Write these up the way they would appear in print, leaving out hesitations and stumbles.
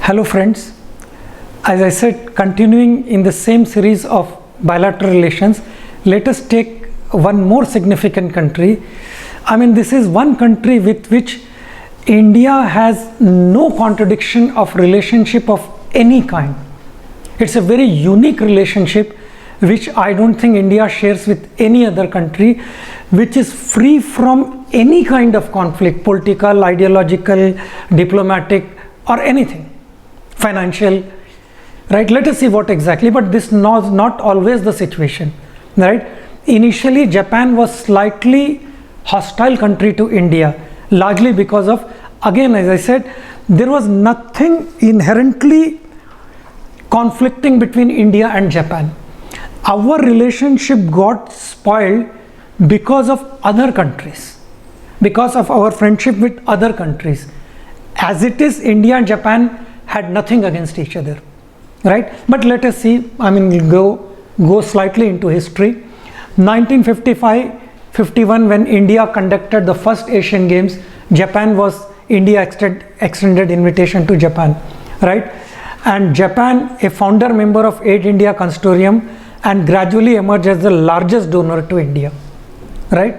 Hello friends, as I said, continuing in the same series of bilateral relations, let us take one more significant country. This is one country with which India has no contradiction of relationship of any kind. It's a very unique relationship which I don't think India shares with any other country, which is free from any kind of conflict, political, ideological, diplomatic, or anything, financial, right? Let us see what exactly, but this is not always the situation, right? Initially, Japan was slightly hostile country to India, largely because of, again, as I said, there was nothing inherently conflicting between India and Japan. Our relationship got spoiled because of other countries, because of our friendship with other countries. As it is, India and Japan had nothing against each other, right? But let us see, go slightly into history. 1955-51, when India conducted the first Asian Games, India extended invitation to Japan, right? And Japan, a founder member of Aid India Consortium, and gradually emerged as the largest donor to India, right?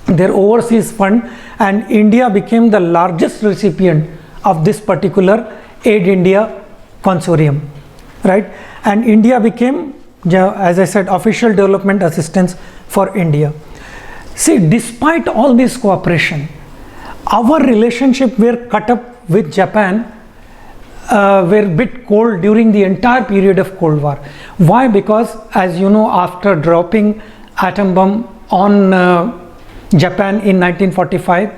Their overseas fund, and India became the largest recipient of this particular Aid India Consortium, right? And India became, as I said, official development assistance for India. See, despite all this cooperation, our relationship were cut up with Japan, were a bit cold during the entire period of Cold War. Why? Because, as you know, after dropping atom bomb on Japan in 1945,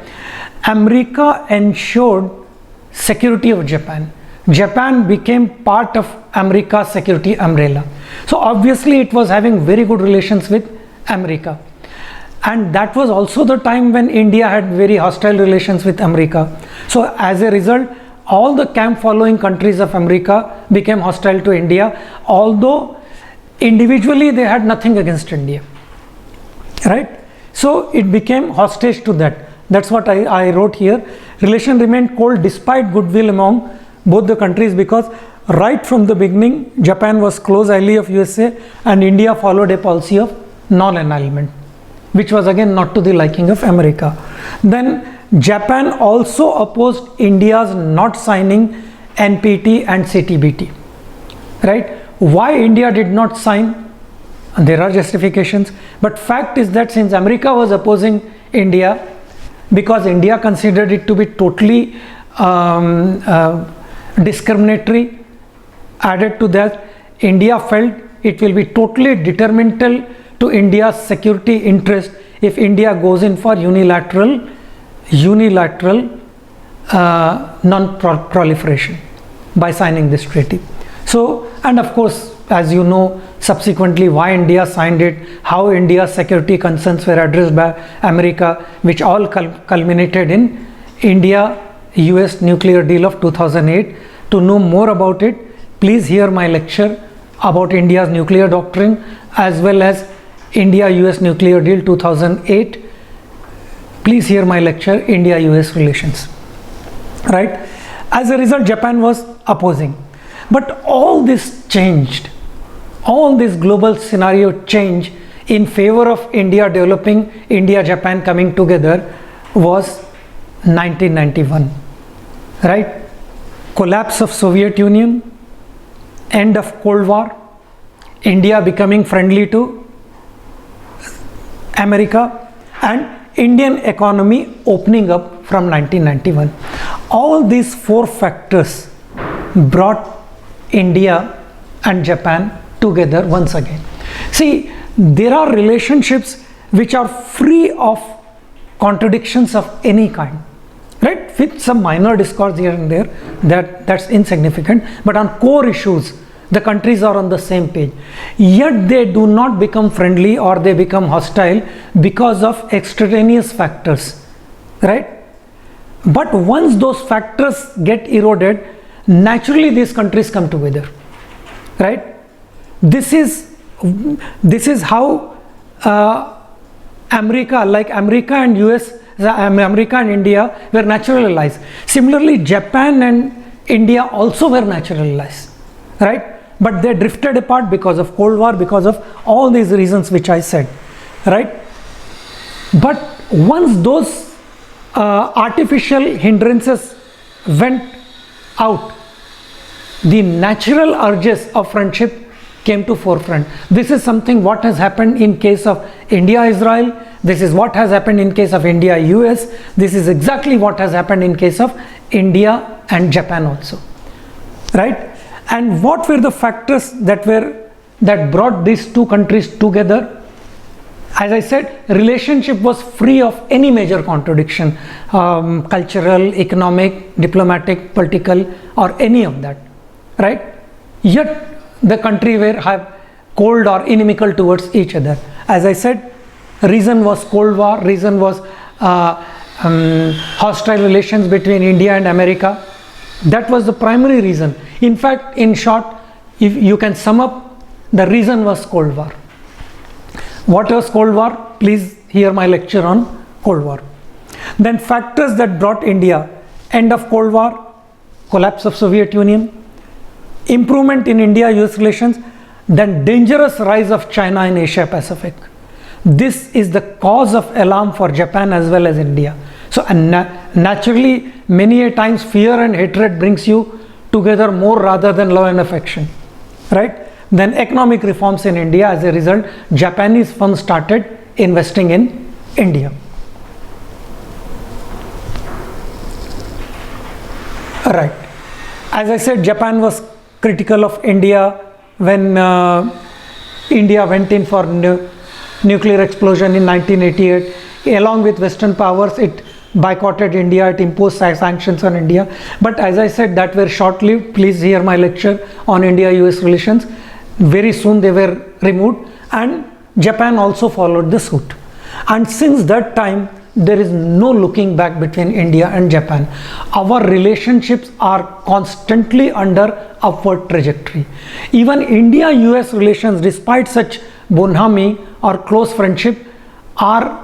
America ensured security of Japan. Japan became part of America's security umbrella. So obviously it was having very good relations with America. And that was also the time when India had very hostile relations with America. So as a result, all the camp following countries of America became hostile to India, although individually they had nothing against India, right? So it became hostage to that. That's what I wrote here. Relation remained cold despite goodwill among both the countries, because right from the beginning Japan was close ally of USA and India followed a policy of non-alignment, which was again not to the liking of America. Then Japan also opposed India's not signing NPT and CTBT, right? Why India did not sign? There are justifications, but fact is that since America was opposing India, because India considered it to be totally discriminatory, added to that, India felt it will be totally detrimental to India's security interest if India goes in for unilateral non-proliferation by signing this treaty. So, and of course, as you know, subsequently why India signed it, how India's security concerns were addressed by America, which all culminated in India-US nuclear deal of 2008. To know more about it, please hear my lecture about India's nuclear doctrine as well as India-US nuclear deal 2008. Please hear my lecture, India-US relations, right? As a result, Japan was opposing. But all this changed. All this global scenario changed in favor of India developing, India-Japan coming together was 1991, right? Collapse of Soviet Union, end of Cold War, India becoming friendly to America, and Indian economy opening up from 1991. All these four factors brought India and Japan together once again. See, there are relationships which are free of contradictions of any kind, right? With some minor discords here and there, that's insignificant, but on core issues the countries are on the same page, yet they do not become friendly or they become hostile because of extraneous factors, right? But once those factors get eroded, naturally these countries come together, right? This is how America and US, America and India were natural allies. Similarly, Japan and India also were natural allies, right? But they drifted apart because of Cold War, because of all these reasons which I said, right? But once those artificial hindrances went out, the natural urges of friendship came to forefront. This is something what has happened in case of India-Israel. This is what has happened in case of India-US. This is exactly what has happened in case of India and Japan also, right? And what were the factors that brought these two countries together? As I said, relationship was free of any major contradiction, cultural, economic, diplomatic, political, or any of that, right? Yet the country were cold or inimical towards each other. As I said, reason was Cold War, reason was hostile relations between India and America. That was the primary reason. In fact, in short, if you can sum up, the reason was Cold War. What was Cold War? Please hear my lecture on Cold War. Then factors that brought India: end of Cold War, collapse of Soviet Union, improvement in India-US relations, then dangerous rise of China in Asia Pacific. This is the cause of alarm for Japan as well as India. So naturally, many a times fear and hatred brings you together more rather than love and affection, right? Then economic reforms in India. As a result, Japanese firms started investing in India. Right. As I said, Japan was critical of India when India went in for nuclear explosion in 1988. Along with Western powers, it boycotted India, it imposed sanctions on India. But as I said, that were short-lived. Please hear my lecture on India-US relations. Very soon they were removed, and Japan also followed the suit. And since that time, there is no looking back between India and Japan. Our relationships are constantly under upward trajectory. Even India-US relations, despite such bonhomie or close friendship, are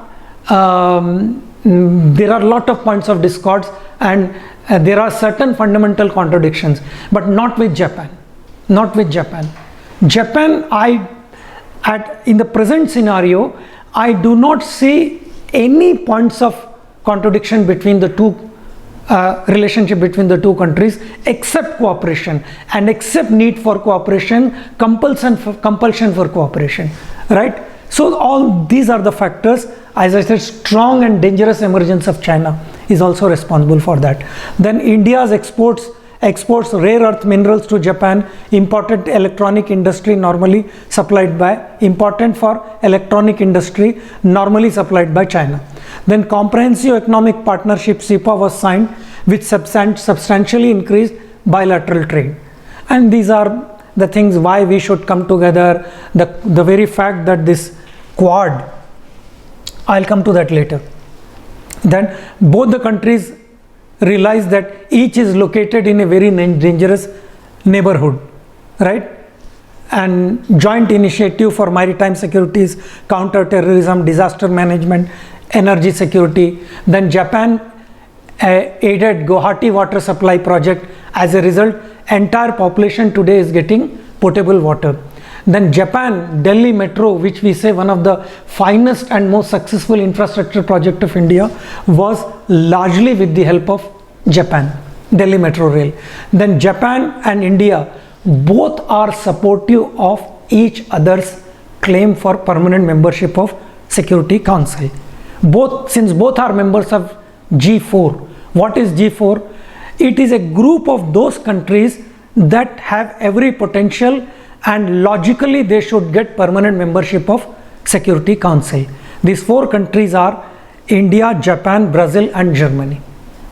there are a lot of points of discords, and there are certain fundamental contradictions, but not with Japan. Not with Japan. Japan, in the present scenario, I do not see any points of contradiction between the two relationship between the two countries, except cooperation, and except need for cooperation, compulsion for cooperation, right? So all these are the factors. As I said, strong and dangerous emergence of China is also responsible for that. Then India's exports rare earth minerals to Japan, important electronic industry normally supplied by, important for electronic industry normally supplied by China. Then Comprehensive Economic Partnership (CEPA) was signed, which substantially increased bilateral trade. And these are the things why we should come together. The very fact that this Quad, I'll come to that later. Then both the countries realize that each is located in a very dangerous neighborhood, right? And joint initiative for maritime securities, counter-terrorism, disaster management, energy security. Then Japan aided Guwahati water supply project. As a result, entire population today is getting potable water. Then Japan, Delhi Metro, which we say one of the finest and most successful infrastructure project of India, was largely with the help of Japan, Delhi Metro Rail. Then Japan and India both are supportive of each other's claim for permanent membership of Security Council. Since both are members of G4. What is G4? It is a group of those countries that have every potential, and logically they should get permanent membership of Security Council. These four countries are India, Japan, Brazil and Germany,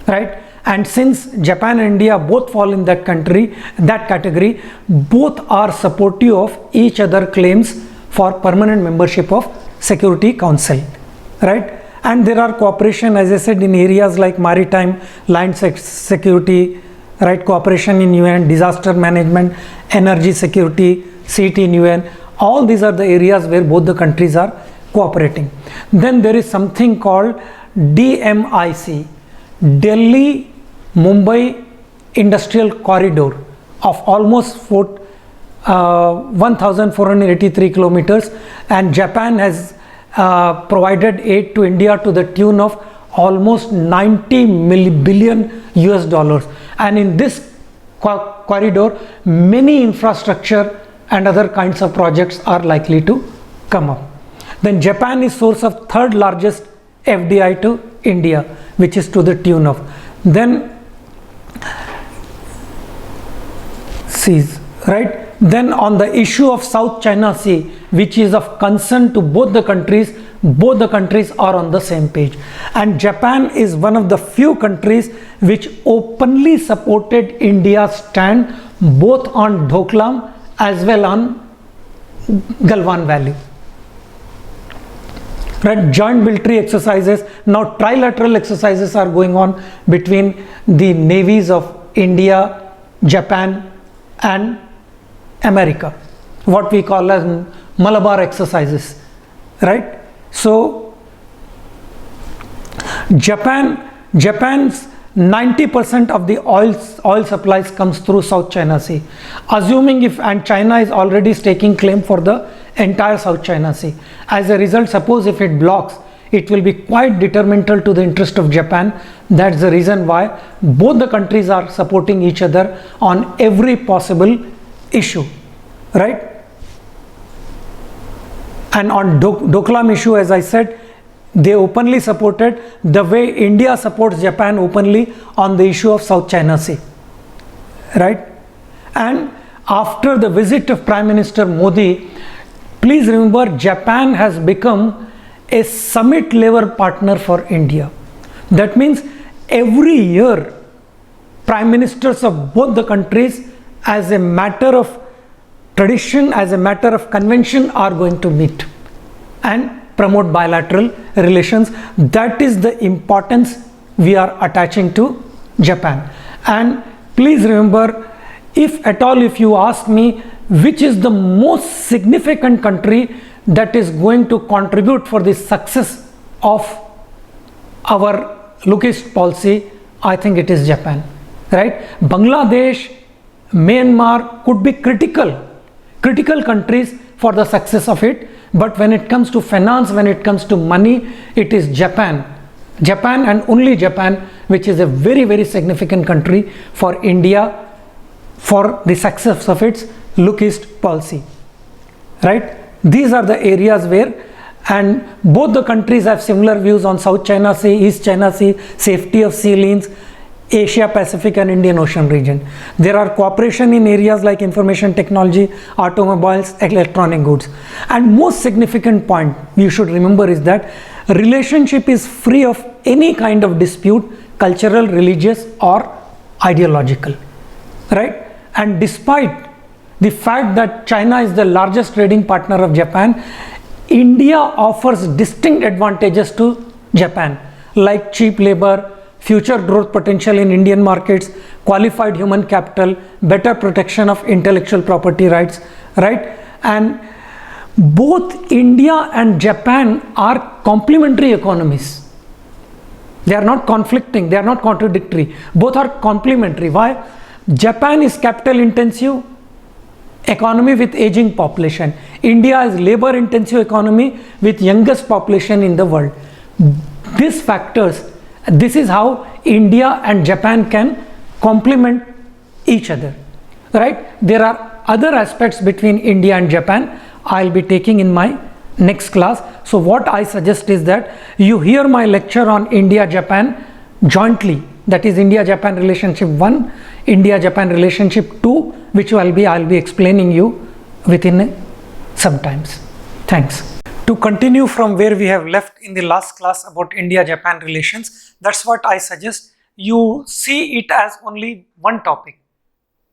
right? And since Japan and India both fall in that category, both are supportive of each other claims for permanent membership of Security Council, right? And there are cooperation, as I said, in areas like maritime, land security, right? Cooperation in UN, disaster management, energy security, seat in UN. All these are the areas where both the countries are cooperating. Then there is something called DMIC, Delhi, Mumbai, industrial corridor of almost 1483 kilometers, and Japan has provided aid to India to the tune of almost 90 billion US dollars. And in this corridor, many infrastructure and other kinds of projects are likely to come up. Then Japan is source of third largest FDI to India, which is to the tune of. Then seas, right? Then on the issue of South China Sea, which is of concern to both the countries are on the same page. And Japan is one of the few countries which openly supported India's stand both on Doklam as well on Galwan Valley. Right, joint military exercises, now trilateral exercises are going on between the navies of India, Japan and America, what we call as Malabar exercises, right? So Japan's 90% of the oil supplies comes through South China Sea, assuming and China is already staking claim for the entire South China Sea. As a result, suppose if it blocks, it will be quite detrimental to the interest of Japan. That's the reason why both the countries are supporting each other on every possible issue, right? And on Doklam issue, as I said, they openly supported the way India supports Japan openly on the issue of South China Sea, right? And after the visit of Prime Minister Modi, please remember, Japan has become a summit level partner for India. That means every year prime ministers of both the countries, as a matter of tradition, as a matter of convention, are going to meet and promote bilateral relations. That is the importance we are attaching to Japan. And please remember, if at all, if you ask me which is the most significant country that is going to contribute for the success of our Look East policy, I think it is Japan, right? Bangladesh, Myanmar could be critical countries for the success of it, but when it comes to finance, when it comes to money, it is Japan and only Japan, which is a very, very significant country for India for the success of its Look East policy, right? These are the areas where, and both the countries have similar views on South China Sea, East China Sea, safety of sea lanes, Asia Pacific and Indian Ocean region. There are cooperation in areas like information technology, automobiles, electronic goods. And most significant point you should remember is that relationship is free of any kind of dispute, cultural, religious or ideological, right? And despite the fact that China is the largest trading partner of Japan, India offers distinct advantages to Japan, like cheap labor, future growth potential in Indian markets, qualified human capital, better protection of intellectual property rights, right? And both India and Japan are complementary economies. They are not conflicting, they are not contradictory. Both are complementary. Why? Japan is capital intensive economy with aging population. India is labor intensive economy with youngest population in the world. These factors, this is how India and Japan can complement each other, right? There are other aspects between India and Japan I'll be taking in my next class. So what I suggest is that you hear my lecture on India-Japan jointly, that is India-Japan relationship 1, India-Japan relationship 2, which I'll be explaining you within some times. Thanks. To continue from where we have left in the last class about India-Japan relations, that's what I suggest you see it as only one topic.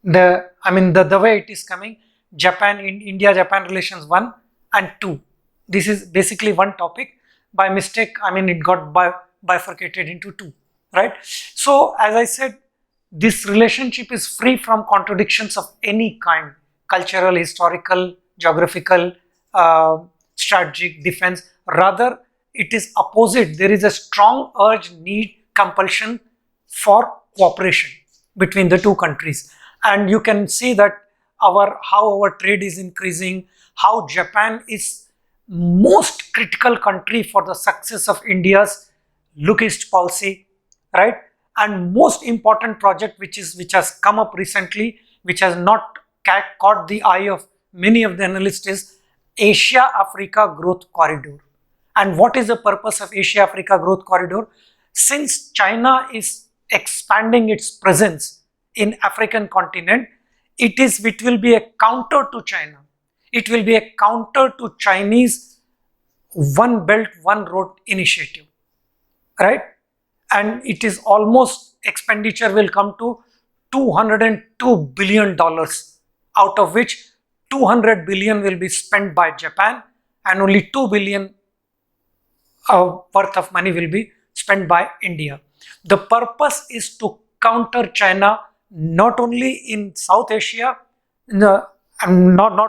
The way it is coming, India-Japan relations 1 and 2. This is basically one topic. By mistake, it got bifurcated into 2, right? So as I said, this relationship is free from contradictions of any kind, cultural, historical, geographical, strategic, defense. Rather, it is opposite. There is a strong urge, need, compulsion for cooperation between the two countries. And you can see that how our trade is increasing, how Japan is most critical country for the success of India's Look East policy, right? And most important project which has come up recently, which has not caught the eye of many of the analysts, is Asia-Africa Growth Corridor. And what is the purpose of Asia-Africa Growth Corridor? Since China is expanding its presence in African continent, it will be a counter to China. It will be a counter to Chinese One Belt, One Road initiative, right? And it is almost, expenditure will come to $202 billion, out of which 200 billion will be spent by Japan and only 2 billion worth of money will be spent by India. The purpose is to counter China not only in South Asia, not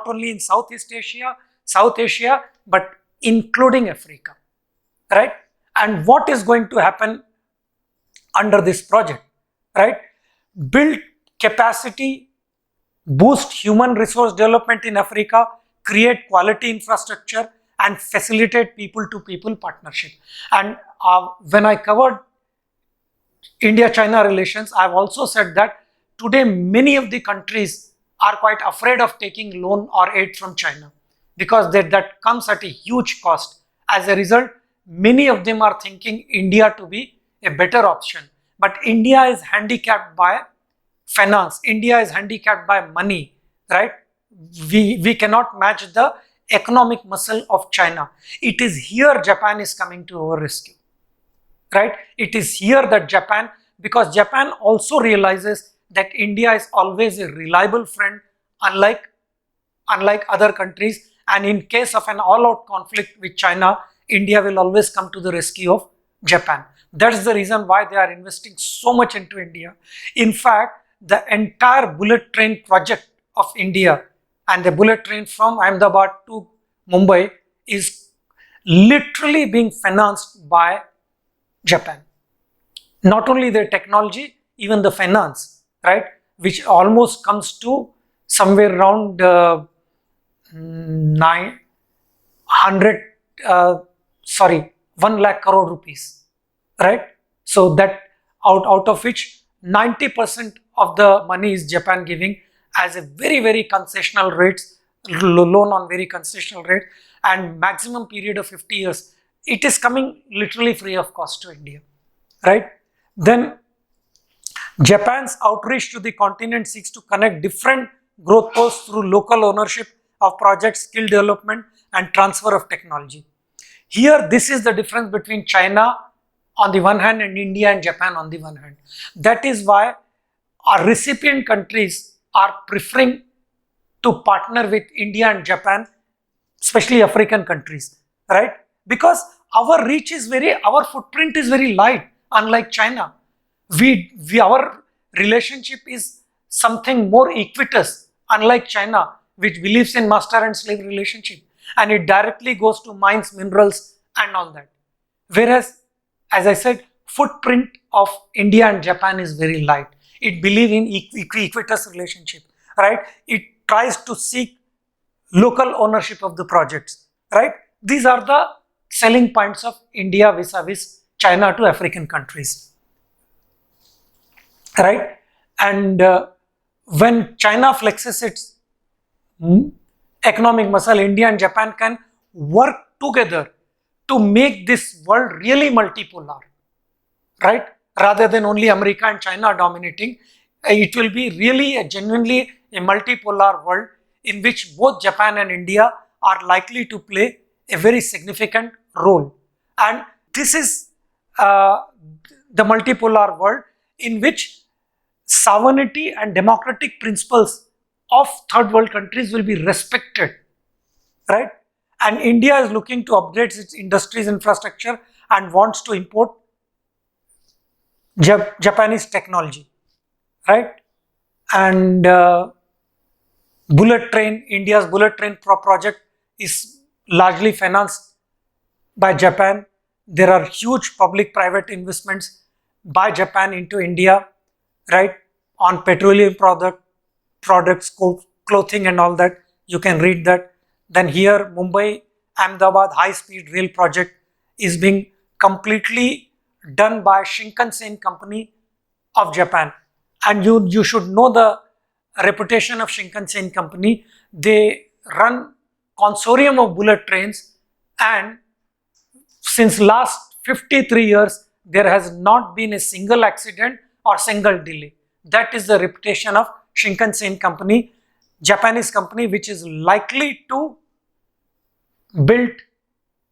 only in Southeast Asia, South Asia, but including Africa, right? And what is going to happen under this project, right? Build capacity, boost human resource development in Africa, create quality infrastructure, and facilitate people-to-people partnership. And when I covered India-China relations, I've also said that today many of the countries are quite afraid of taking loan or aid from China because that comes at a huge cost. As a result, many of them are thinking India to be a better option. But India is handicapped by finance. India is handicapped by money, right? We cannot match the economic muscle of China. It is here Japan is coming to our rescue, right? It is here that Japan, because Japan also realizes that India is always a reliable friend, unlike other countries. And in case of an all-out conflict with China, India will always come to the rescue of Japan. That's the reason why they are investing so much into India. In fact, the entire bullet train project of India and the bullet train from Ahmedabad to Mumbai is literally being financed by Japan. Not only the technology, even the finance, right? Which almost comes to somewhere around 1 lakh crore rupees, right? So that out of which 90% of the money is Japan giving as a very concessional rates, loan on very concessional rate, and maximum period of 50 years. It is coming literally free of cost to India, right? Then Japan's outreach to the continent seeks to connect different growth posts through local ownership of projects, skill development, and transfer of technology. Here, this is the difference between China on the one hand and India and Japan on the one hand. That is why our recipient countries are preferring to partner with India and Japan, especially African countries, right? Because our reach is our footprint is very light, unlike China. Our relationship is something more equitous, unlike China, which believes in master and slave relationship, and it directly goes to mines, minerals, and all that. Whereas, as I said, footprint of India and Japan is very light. It believes in equitous relationship, right? It tries to seek local ownership of the projects, right? These are the selling points of India vis-a-vis China to African countries, right? And when China flexes its economic muscle, India and Japan can work together to make this world really multipolar, right? Rather than only America and China dominating, it will be really genuinely a multipolar world in which both Japan and India are likely to play a very significant role. And this is the multipolar world in which sovereignty and democratic principles of third world countries will be respected, right? And India is looking to upgrade its industries infrastructure and wants to import Japanese technology, right? And India's bullet train project is largely financed by Japan. There are huge public-private investments by Japan into India, right? on petroleum products, clothing and all that. You can read that. Then here Mumbai Ahmedabad high speed rail project is being completely done by Shinkansen company of Japan. And you should know the reputation of Shinkansen company. They run consortium of bullet trains, and since last 53 years there has not been a single accident or single delay. That is the reputation of Shinkansen company, Japanese company, which is likely to build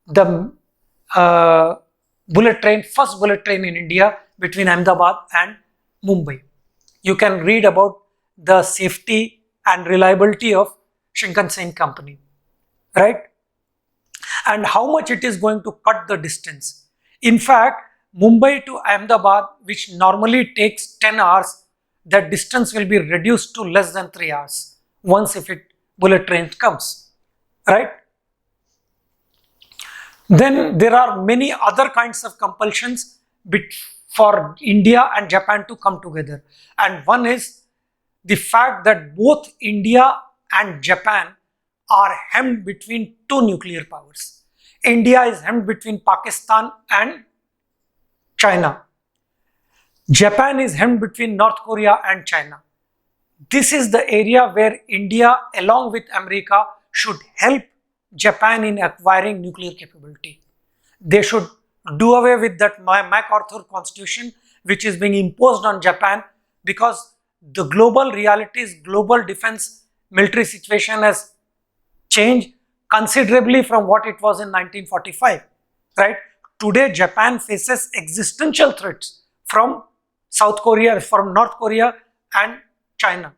the first bullet train in India between Ahmedabad and Mumbai. You can read about the safety and reliability of Shinkansen company, right? And how much it is going to cut the distance. In fact, Mumbai to Ahmedabad, which normally takes 10 hours, that distance will be reduced to less than 3 hours once if bullet train comes, right? Then there are many other kinds of compulsions for India and Japan to come together. And one is the fact that both India and Japan are hemmed between two nuclear powers. India is hemmed between Pakistan and China. Japan is hemmed between North Korea and China. This is the area where India, along with America, should help Japan in acquiring nuclear capability. They should do away with that MacArthur Constitution, which is being imposed on Japan, because the global realities, global defense military situation has changed considerably from what it was in 1945, right? Today, Japan faces existential threats from South Korea, from North Korea and China.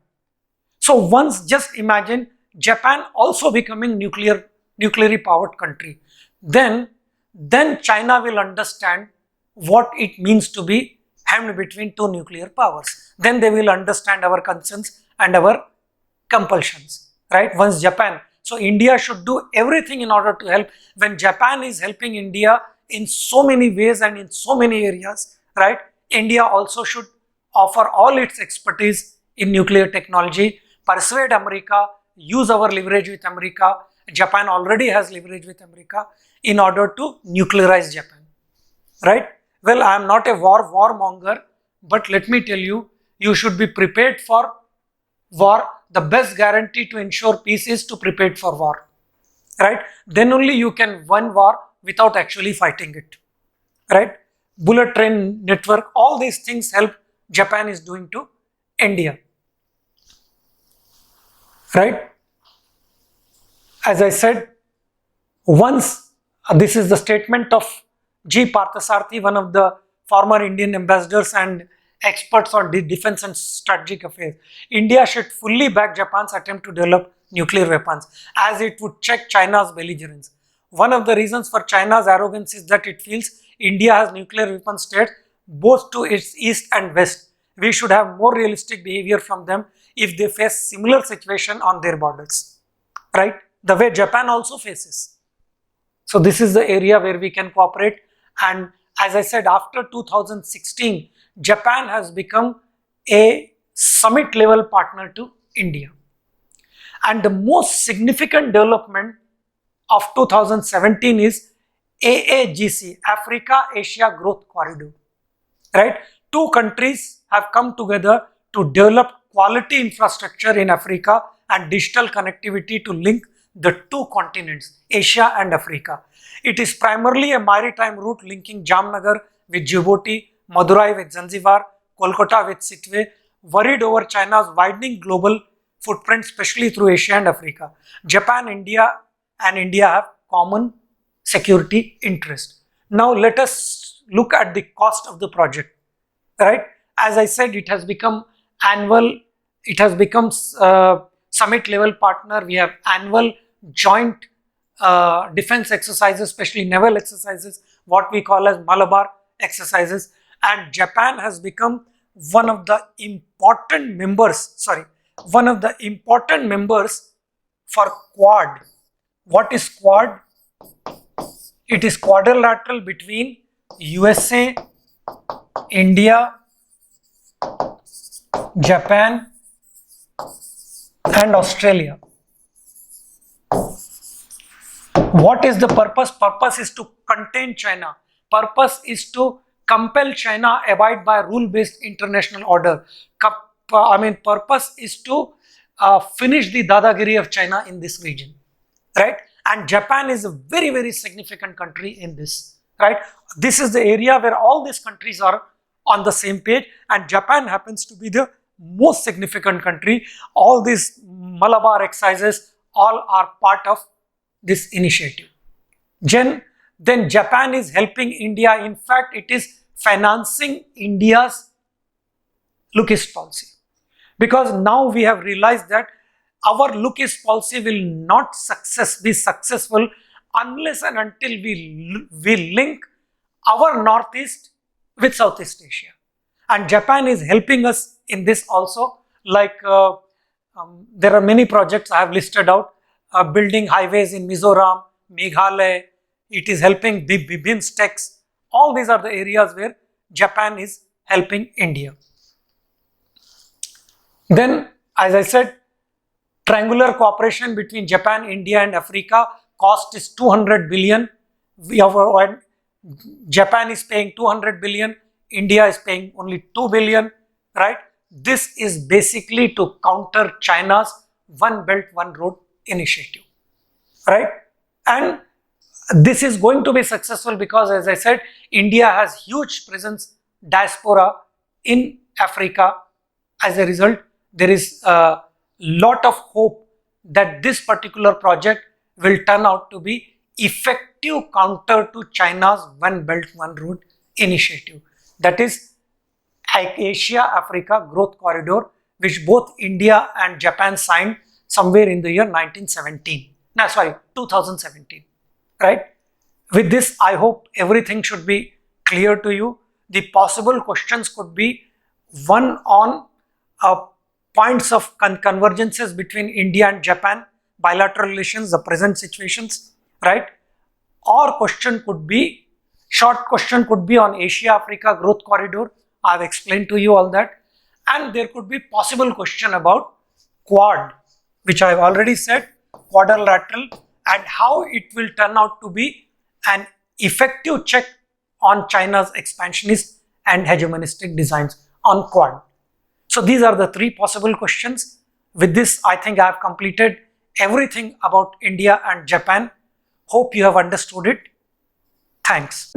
So once just imagine Japan also becoming nuclearly powered country, then China will understand what it means to be hemmed between two nuclear powers. Then they will understand our concerns and our compulsions, right? Once Japan, so India should do everything in order to help. When Japan is helping India in so many ways and in so many areas, right? India also should offer all its expertise in nuclear technology, persuade America, use our leverage with America. Japan already has leverage with America in order to nuclearize Japan, right? Well, I am not a warmonger, but let me tell you, you should be prepared for war. The best guarantee to ensure peace is to prepare for war, right? Then only you can win war without actually fighting it, right? Bullet train network, all these things help Japan is doing to India, right? As I said, once this is the statement of G. Parthasarathi, one of the former Indian ambassadors and experts on defense and strategic affairs. India should fully back Japan's attempt to develop nuclear weapons, as it would check China's belligerence. One of the reasons for China's arrogance is that it feels India has nuclear weapon states both to its east and west. We should have more realistic behavior from them if they face similar situation on their borders, right? The way Japan also faces. So this is the area where we can cooperate. And as I said, after 2016, Japan has become a summit level partner to India. And the most significant development of 2017 is AAGC, Africa Asia Growth Corridor, right? Two countries have come together to develop quality infrastructure in Africa and digital connectivity to link the two continents, Asia and Africa. It is primarily a maritime route linking Jamnagar with Djibouti, Madurai with Zanzibar, Kolkata with Sitwe, worried over China's widening global footprint, especially through Asia and Africa. Japan, India have common security interest. Now let us look at the cost of the project, right? As I said, it has become annual, it has become summit level partner. We have annual joint defense exercises, especially naval exercises, what we call as Malabar exercises. And Japan has become one of the important members for Quad. What is Quad? It is quadrilateral between USA, India, Japan and Australia. What is the purpose? Purpose is to contain China. Purpose is to compel China abide by rule-based international order. Purpose is to finish the dadagiri of China in this region, right? And Japan is a very, very significant country in this, right? This is the area where all these countries are on the same page, and Japan happens to be the most significant country. All these Malabar exercises all are part of this initiative. Then Japan is helping India. In fact, it is financing India's look east policy, because now we have realized that our look east policy will not be successful unless and until we link our Northeast with Southeast Asia. And Japan is helping us in this also. Like there are many projects I have listed out, building highways in Mizoram, Meghalaya. It is helping the BIMSTECs. All these are the areas where Japan is helping India. Then, as I said, triangular cooperation between Japan, India and Africa, cost is 200 billion. Japan is paying 200 billion, India is paying only 2 billion, right? This is basically to counter China's One Belt, One Road initiative, right? And this is going to be successful because, as I said, India has huge presence, diaspora in Africa. As a result, there is a lot of hope that this particular project will turn out to be effective counter to China's One Belt, One Road initiative. That is Asia-Africa Growth Corridor, which both India and Japan signed somewhere in the year 2017, right? With this, I hope everything should be clear to you. The possible questions could be one on points of convergences between India and Japan, bilateral relations, the present situations, right? Or short question could be on Asia-Africa Growth Corridor. I have explained to you all that. And there could be possible question about Quad, which I have already said, quadrilateral, and how it will turn out to be an effective check on China's expansionist and hegemonistic designs on Quad. So these are the three possible questions. With this, I think I have completed everything about India and Japan. Hope you have understood it. Thanks.